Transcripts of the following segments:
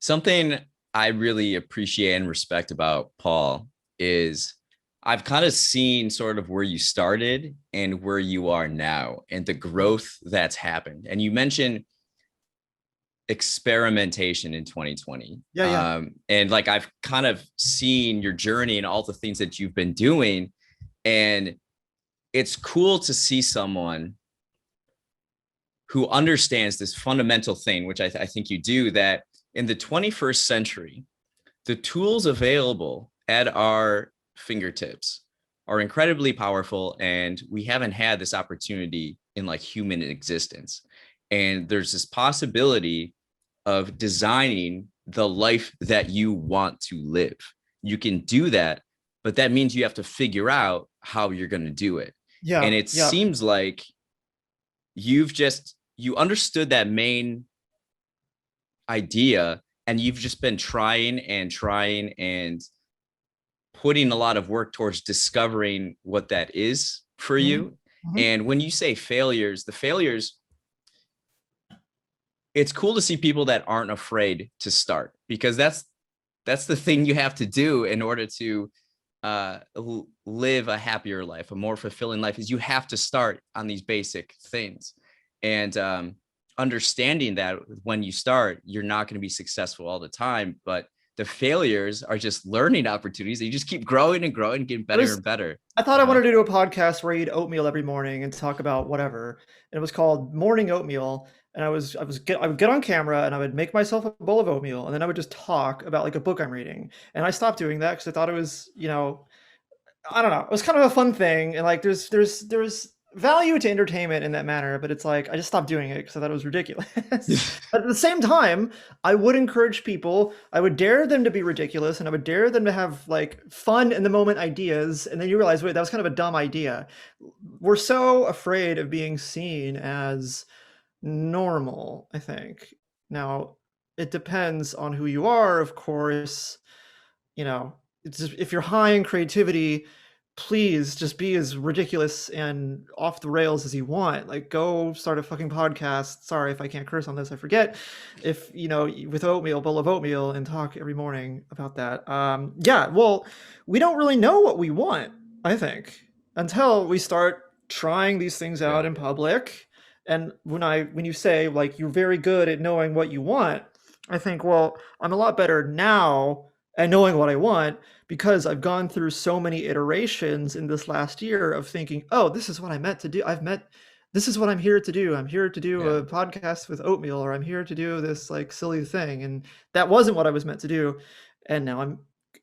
Something I really appreciate and respect about Paul is I've kind of seen sort of where you started and where you are now and the growth that's happened. And you mentioned experimentation in 2020. Yeah, yeah. And like I've kind of seen your journey and all the things that you've been doing. And it's cool to see someone who understands this fundamental thing, which I think you do, that in the 21st century, the tools available at our fingertips are incredibly powerful, and we haven't had this opportunity in like human existence. And there's this possibility of designing the life that you want to live. You can do that, but that means you have to figure out how you're going to do it. And Yeah, it yeah. seems like you understood that main idea, and you've just been trying and putting a lot of work towards discovering what that is for Mhm, you. mhm. And when you say failures, the failures, it's cool to see people that aren't afraid to start, because that's the thing you have to do in order to live a happier life, a more fulfilling life, is you have to start on these basic things. And understanding that when you start, you're not going to be successful all the time, but the failures are just learning opportunities. You just keep growing and growing, getting It better was and better, I thought you I know? wanted to do a podcast where I eat oatmeal every morning and talk about whatever. And it was called Morning Oatmeal. And I would get on camera and I would make myself a bowl of oatmeal and then I would just talk about like a book I'm reading. And I stopped doing that because I thought it was, I don't know. It was kind of a fun thing, and like there's value to entertainment in that manner, but it's like I just stopped doing it because I thought it was ridiculous. But at the same time, I would encourage people. I would dare them to be ridiculous, and I would dare them to have like fun in the moment ideas. And then you realize, wait, that was kind of a dumb idea. We're so afraid of being seen as normal, I think. Now, it depends on who you are, of course. You know, it's just, if you're high in creativity, please just be as ridiculous and off the rails as you want. Like, go start a fucking podcast. Sorry if I can't curse on this. I forget. If with oatmeal, bowl of oatmeal, and talk every morning about that. Yeah. Well, we don't really know what we want, I think, until we start trying these things out Yeah. in public. And when you say like you're very good at knowing what you want, I think, well, I'm a lot better now and knowing what I want because I've gone through so many iterations in this last year of thinking, oh, this is what I meant to do. This is what I'm here to do. I'm here to do Yeah. a podcast with oatmeal, or I'm here to do this like silly thing. And that wasn't what I was meant to do. And now I'm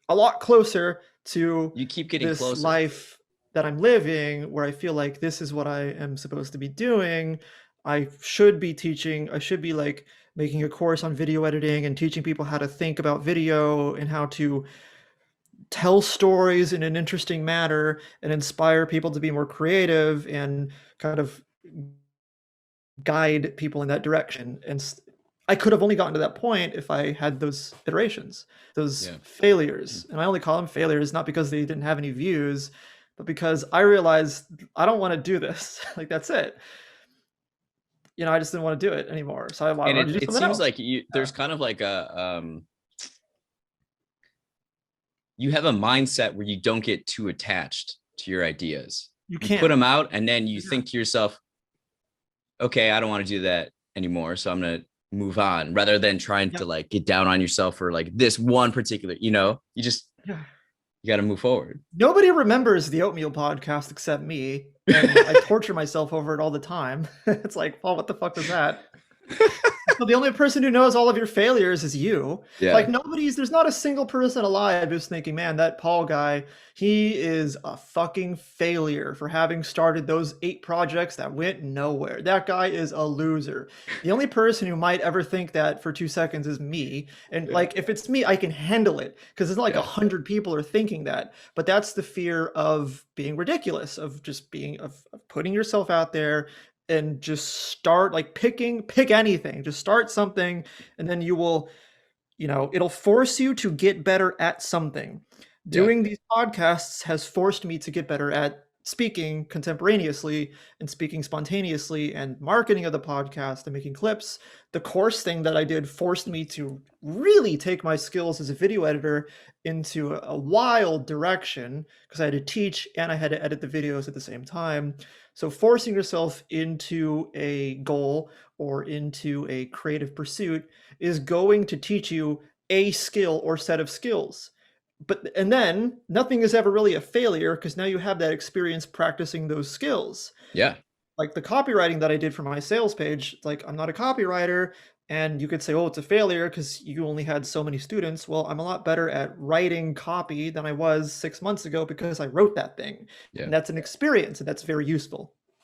a lot closer to You keep getting this closer. life that I'm living where I feel like this is what I am supposed to be doing. I should be teaching, I should be like making a course on video editing and teaching people how to think about video and how to tell stories in an interesting manner and inspire people to be more creative and kind of guide people in that direction. And I could have only gotten to that point if I had those iterations, those Yeah. failures. And I only call them failures not because they didn't have any views, but because I realized I don't want to do this. Like, that's it. I just didn't want to do it anymore. So I And wanted to do it something seems else. like Yeah. there's kind of like you have a mindset where you don't get too attached to your ideas. You You put can't. them out and then you Yeah. think to yourself, okay, I don't want to do that anymore, so I'm going to move on, rather than trying Yeah. to like get down on yourself for like this one particular, Yeah. you got to move forward. Nobody remembers the oatmeal podcast except me, and I torture myself over it all the time. It's like, Paul, what the fuck was that? So the only person who knows all of your failures is you. Like, Yeah. there's not a single person alive who's thinking, man, that Paul guy, he is a fucking failure for having started those 8 projects that went nowhere. That guy is a loser. The only person who might ever think that for 2 seconds is me. And Yeah. like, if it's me, I can handle it because it's not like Yeah. 100 people are thinking that. But that's the fear of being ridiculous, of just of putting yourself out there and just start like pick anything, just start something, and then it'll force you to get better at something. Yeah. Doing these podcasts has forced me to get better at speaking contemporaneously and speaking spontaneously and marketing of the podcast and making clips, the course thing that I did forced me to really take my skills as a video editor into a wild direction because I had to teach and I had to edit the videos at the same time. So forcing yourself into a goal or into a creative pursuit is going to teach you a skill or set of skills. And then nothing is ever really a failure because now you have that experience practicing those skills. Yeah. Like the copywriting that I did for my sales page, like I'm not a copywriter, and you could say, oh, it's a failure because you only had so many students. Well, I'm a lot better at writing copy than I was 6 months ago because I wrote that thing. Yeah. And that's an experience, and that's very useful.